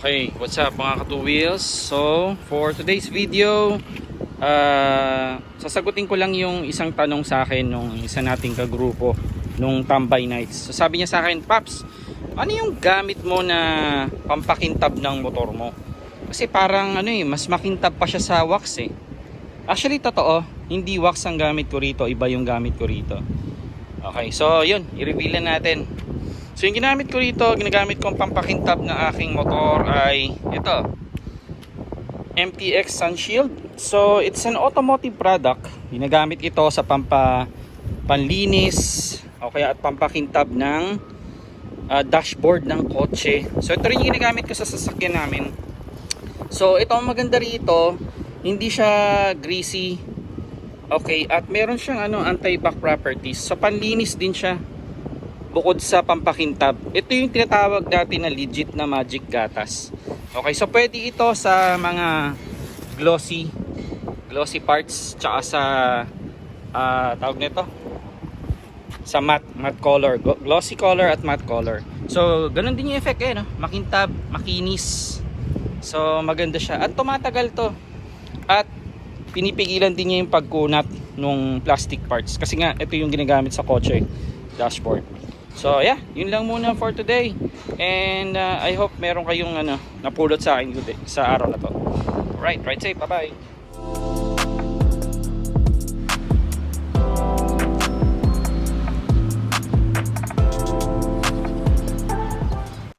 Okay, what's up mga ka-two wheels? So, for today's video, sasagutin ko lang yung isang tanong sa akin nung isa nating kagrupo nung Tambay Nights. So, sabi niya sa akin, Paps, ano yung gamit mo na pampakintab ng motor mo? Kasi parang mas makintab pa siya sa wax eh. Actually, totoo, hindi wax ang gamit ko rito, iba yung gamit ko rito. Okay, so yun, i-reveal na natin. So yung ginamit ko rito, ginagamit kong pampakintab ng aking motor ay ito, MTX Sunshield. So it's an automotive product. Ginagamit ito sa panlinis o kaya at pampakintab ng dashboard ng kotse. So ito rin yung ginagamit ko sa sasakyan namin. So ito ang maganda rito, hindi siya greasy. Okay, at meron siyang anti-back properties. So panlinis din siya. Bukod sa pampakintab, ito yung tinatawag natin na legit na magic gatas. Okay, so pwede ito sa mga glossy parts, tsaka sa tawag nito sa matte color, glossy color at matte color. So ganun din yung effect no? Makintab, makinis. So maganda siya at tumatagal to. At pinipigilan din niya yung pagkunat ng plastic parts kasi nga ito yung ginagamit sa kotse dashboard. So yeah, yun lang muna for today. And I hope meron kayong napulot sa akin sa araw na to. Alright, ride safe, bye bye.